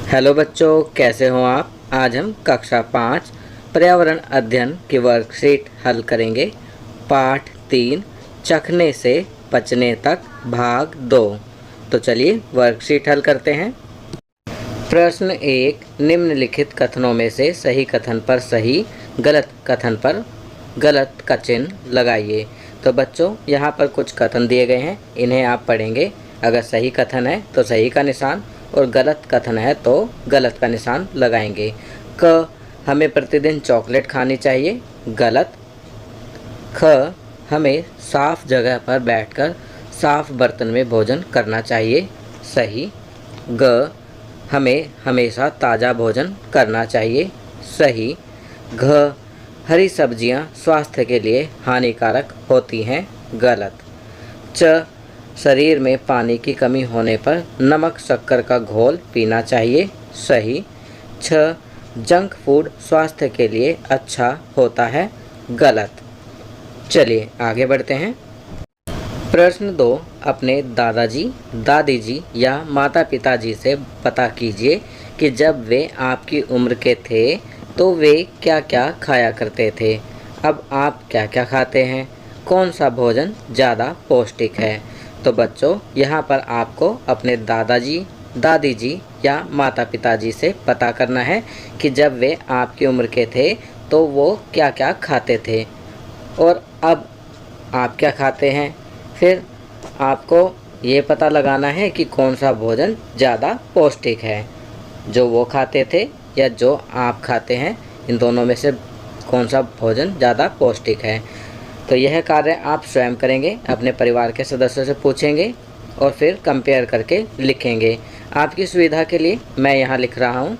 Hello बच्चों, कैसे हो आप। आज हम कक्षा 5 पर्यावरण अध्ययन की वर्कशीट हल करेंगे। पाठ 3 चखने से पचने तक भाग 2। तो चलिए वर्कशीट हल करते हैं। प्रश्न 1, निम्नलिखित कथनों में से सही कथन पर सही, गलत कथन पर गलत का चिन्ह लगाइए। तो बच्चों यहाँ पर कुछ कथन दिए गए हैं, इन्हें आप पढ़ेंगे। अगर सही कथन है तो सही का निशान और गलत कथन है तो गलत का निशान लगाएंगे। क, हमें प्रतिदिन चॉकलेट खानी चाहिए, गलत। ख, हमें साफ जगह पर बैठकर साफ बर्तन में भोजन करना चाहिए, सही। ग, हमें हमेशा ताज़ा भोजन करना चाहिए, सही। घ, हरी सब्जियां स्वास्थ्य के लिए हानिकारक होती हैं, गलत। च, शरीर में पानी की कमी होने पर नमक शक्कर का घोल पीना चाहिए, सही। छ, जंक फूड स्वास्थ्य के लिए अच्छा होता है, गलत। चलिए आगे बढ़ते हैं। प्रश्न 2, अपने दादाजी, दादी जी या माता पिताजी से पता कीजिए कि जब वे आपकी उम्र के थे तो वे क्या क्या खाया करते थे। अब आप क्या क्या खाते हैं, कौन सा भोजन ज़्यादा पौष्टिक है। तो बच्चों यहाँ पर आपको अपने दादाजी, दादी जी या माता पिताजी से पता करना है कि जब वे आपकी उम्र के थे तो वो क्या क्या खाते थे और अब आप क्या खाते हैं। फिर आपको ये पता लगाना है कि कौन सा भोजन ज़्यादा पौष्टिक है, जो वो खाते थे या जो आप खाते हैं, इन दोनों में से कौन सा भोजन ज़्यादा पौष्टिक है। तो यह कार्य आप स्वयं करेंगे, अपने परिवार के सदस्यों से पूछेंगे और फिर कंपेयर करके लिखेंगे। आपकी सुविधा के लिए मैं यहाँ लिख रहा हूँ,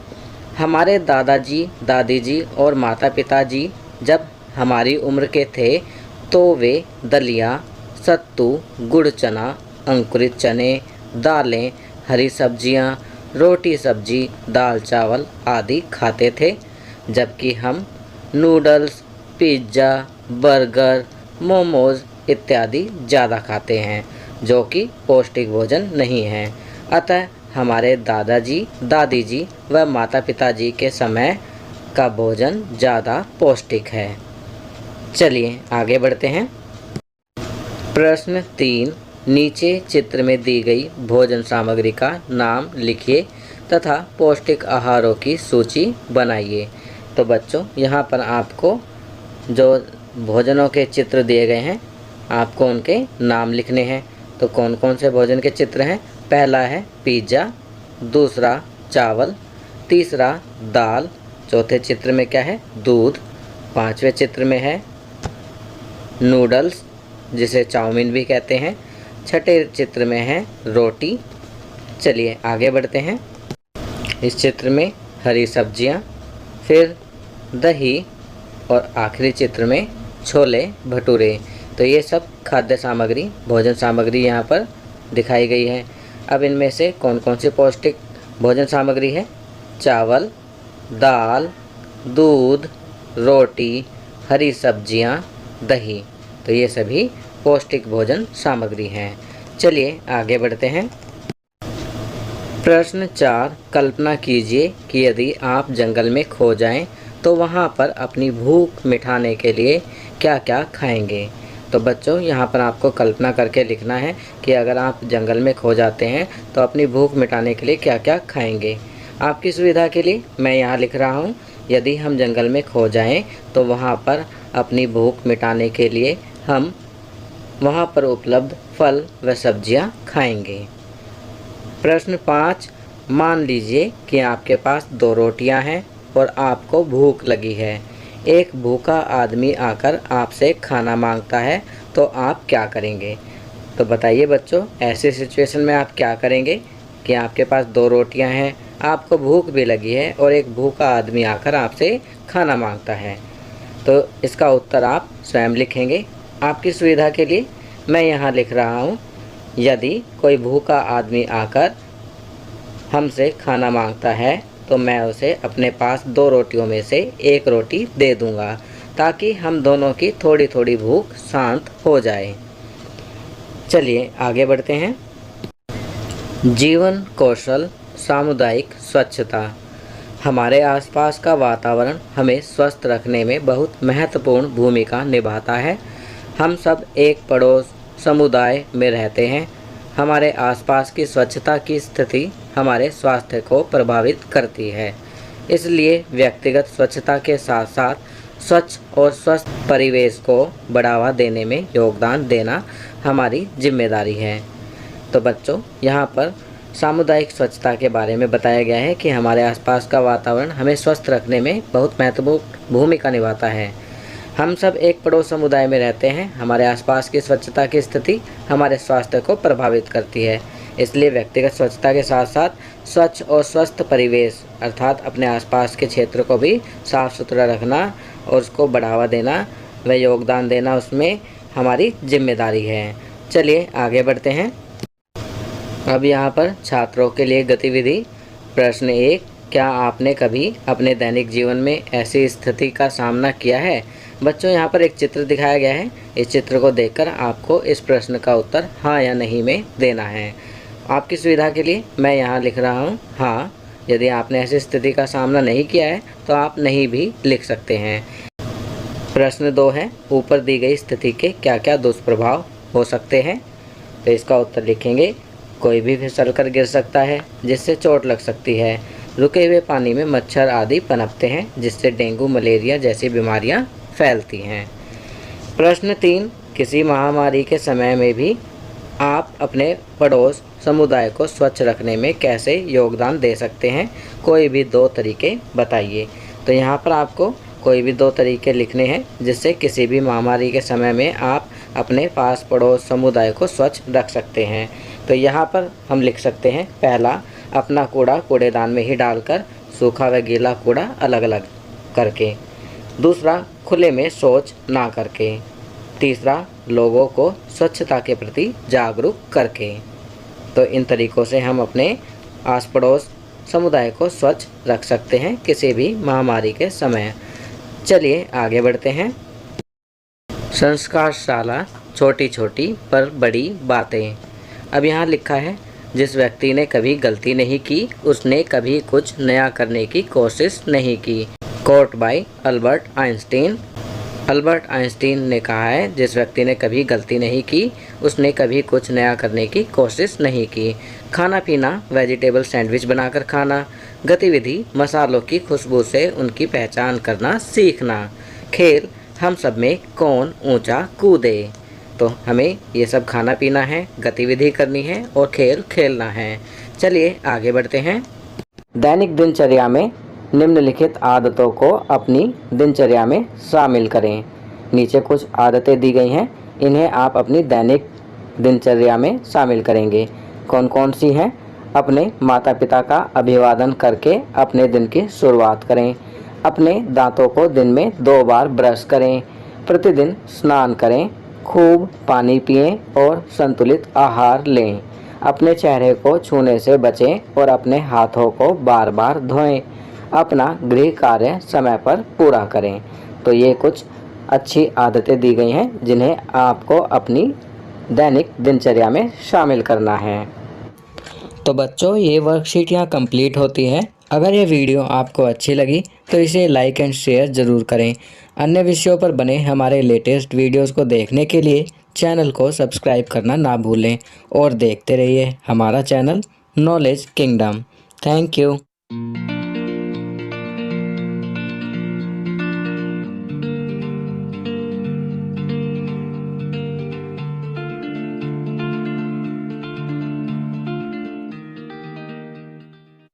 हमारे दादाजी, दादी जी और माता पिताजी जब हमारी उम्र के थे तो वे दलिया, सत्तू, गुड़ चना, अंकुरित चने, दालें, हरी सब्जियाँ, रोटी सब्जी, दाल चावल आदि खाते थे, जबकि हम नूडल्स, पिज़्ज़ा, बर्गर, मोमोज़ इत्यादि ज़्यादा खाते हैं, जो कि पौष्टिक भोजन नहीं हैं। अतः हमारे दादाजी, दादी जी व माता पिताजी के समय का भोजन ज़्यादा पौष्टिक है। चलिए आगे बढ़ते हैं। प्रश्न 3, नीचे चित्र में दी गई भोजन सामग्री का नाम लिखिए तथा पौष्टिक आहारों की सूची बनाइए। तो बच्चों यहाँ पर आपको जो भोजनों के चित्र दिए गए हैं, आपको उनके नाम लिखने हैं। तो कौन कौन से भोजन के चित्र हैं। पहला है पिज़्ज़ा, दूसरा चावल, तीसरा दाल, चौथे चित्र में क्या है, दूध, पांचवें चित्र में है नूडल्स जिसे चाउमीन भी कहते हैं, छठे चित्र में है रोटी। चलिए आगे बढ़ते हैं। इस चित्र में हरी सब्जियां, फिर दही और आखिरी चित्र में छोले भटूरे। तो ये सब खाद्य सामग्री, भोजन सामग्री यहाँ पर दिखाई गई है। अब इनमें से कौन कौन सी पौष्टिक भोजन सामग्री है। चावल, दाल, दूध, रोटी, हरी सब्जियाँ, दही। तो ये सभी पौष्टिक भोजन सामग्री हैं। चलिए आगे बढ़ते हैं। प्रश्न 4, कल्पना कीजिए कि यदि आप जंगल में खो जाएं तो वहां पर अपनी भूख मिटाने के लिए क्या क्या खाएंगे। तो बच्चों यहाँ पर आपको कल्पना करके लिखना है कि अगर आप जंगल में खो जाते हैं तो अपनी भूख मिटाने के लिए क्या क्या खाएंगे। आपकी सुविधा के लिए मैं यहाँ लिख रहा हूँ, यदि हम जंगल में खो जाएं तो वहाँ पर अपनी भूख मिटाने के लिए हम वहाँ पर उपलब्ध फल व सब्जियाँ खाएंगे। प्रश्न 5, मान लीजिए कि आपके पास 2 रोटियां हैं और आपको भूख लगी है। एक भूखा आदमी आकर आपसे खाना मांगता है, तो आप क्या करेंगे। तो बताइए बच्चों, ऐसे सिचुएशन में आप क्या करेंगे कि आपके पास 2 रोटियां हैं, आपको भूख भी लगी है और एक भूखा आदमी आकर आपसे खाना मांगता है। तो इसका उत्तर आप स्वयं लिखेंगे। आपकी सुविधा के लिए मैं यहाँ लिख रहा हूँ, यदि कोई भूखा आदमी आकर हमसे खाना मांगता है तो मैं उसे अपने पास 2 रोटियों में से 1 रोटी दे दूँगा, ताकि हम दोनों की थोड़ी थोड़ी भूख शांत हो जाए। चलिए आगे बढ़ते हैं। जीवन कौशल सामुदायिक स्वच्छता। हमारे आसपास का वातावरण हमें स्वस्थ रखने में बहुत महत्वपूर्ण भूमिका निभाता है। हम सब एक पड़ोस समुदाय में रहते हैं। हमारे आसपास की स्वच्छता की स्थिति हमारे स्वास्थ्य को प्रभावित करती है। इसलिए व्यक्तिगत स्वच्छता के साथ साथ स्वच्छ और स्वस्थ परिवेश को बढ़ावा देने में योगदान देना हमारी जिम्मेदारी है। तो बच्चों, यहाँ पर सामुदायिक स्वच्छता के बारे में बताया गया है कि हमारे आसपास का वातावरण हमें स्वस्थ रखने में बहुत महत्वपूर्ण भूमिका निभाता है। हम सब एक पड़ोस समुदाय में रहते हैं। हमारे आसपास की स्वच्छता की स्थिति हमारे स्वास्थ्य को प्रभावित करती है। इसलिए व्यक्तिगत स्वच्छता के साथ साथ स्वच्छ और स्वस्थ परिवेश अर्थात अपने आसपास के क्षेत्र को भी साफ़ सुथरा रखना और उसको बढ़ावा देना व योगदान देना उसमें हमारी जिम्मेदारी है। चलिए आगे बढ़ते हैं। अब यहाँ पर छात्रों के लिए गतिविधि प्रश्न 1, क्या आपने कभी अपने दैनिक जीवन में ऐसी स्थिति का सामना किया है? बच्चों, यहाँ पर एक चित्र दिखाया गया है। इस चित्र को देखकर आपको इस प्रश्न का उत्तर हाँ या नहीं में देना है। आपकी सुविधा के लिए मैं यहाँ लिख रहा हूँ हाँ। यदि आपने ऐसी स्थिति का सामना नहीं किया है तो आप नहीं भी लिख सकते हैं। प्रश्न 2 है, ऊपर दी गई स्थिति के क्या क्या दुष्प्रभाव हो सकते हैं? तो इसका उत्तर लिखेंगे, कोई भी फिसल कर गिर सकता है जिससे चोट लग सकती है। रुके हुए पानी में मच्छर आदि पनपते हैं जिससे डेंगू मलेरिया जैसी बीमारियां फैलती हैं। प्रश्न 3, किसी महामारी के समय में भी आप अपने पड़ोस समुदाय को स्वच्छ रखने में कैसे योगदान दे सकते हैं? कोई भी 2 तरीके बताइए। तो यहाँ पर आपको कोई भी 2 तरीके लिखने हैं जिससे किसी भी महामारी के समय में आप अपने पास पड़ोस समुदाय को स्वच्छ रख सकते हैं। तो यहाँ पर हम लिख सकते हैं, पहला, अपना कूड़ा कूड़ेदान में ही डालकर सूखा व गीला कूड़ा अलग अलग करके। दूसरा, खुले में शौच ना करके। तीसरा, लोगों को स्वच्छता के प्रति जागरूक करके। तो इन तरीक़ों से हम अपने आस पड़ोस समुदाय को स्वच्छ रख सकते हैं किसी भी महामारी के समय। चलिए आगे बढ़ते हैं। संस्कारशाला, छोटी छोटी पर बड़ी बातें। अब यहाँ लिखा है, जिस व्यक्ति ने कभी गलती नहीं की उसने कभी कुछ नया करने की कोशिश नहीं की। Quote by Albert Einstein. Albert Einstein ने कहा है, जिस व्यक्ति ने कभी गलती नहीं की उसने कभी कुछ नया करने की कोशिश नहीं की। खाना पीना, वेजिटेबल सैंडविच बनाकर खाना। गतिविधि, मसालों की खुशबू से उनकी पहचान करना सीखना। खेल, हम सब में कौन ऊंचा कूदे। तो हमें ये सब खाना पीना है, गतिविधि करनी है और खेल खेलना है। चलिए आगे बढ़ते हैं। दैनिक दिनचर्या में निम्नलिखित आदतों को अपनी दिनचर्या में शामिल करें। नीचे कुछ आदतें दी गई हैं, इन्हें आप अपनी दैनिक दिनचर्या में शामिल करेंगे। कौन कौन सी हैं? अपने माता पिता का अभिवादन करके अपने दिन की शुरुआत करें। अपने दांतों को दिन में 2 बार ब्रश करें। प्रतिदिन स्नान करें। खूब पानी पिएं और संतुलित आहार लें। अपने चेहरे को छूने से बचें और अपने हाथों को बार बार धोएं। अपना गृह कार्य समय पर पूरा करें। तो ये कुछ अच्छी आदतें दी गई हैं जिन्हें आपको अपनी दैनिक दिनचर्या में शामिल करना है। तो बच्चों, ये वर्कशीट यहाँ कंप्लीट होती है। अगर ये वीडियो आपको अच्छी लगी तो इसे लाइक एंड शेयर ज़रूर करें। अन्य विषयों पर बने हमारे लेटेस्ट वीडियोस को देखने के लिए चैनल को सब्सक्राइब करना ना भूलें और देखते रहिए हमारा channel knowledge kingdom. Thank you.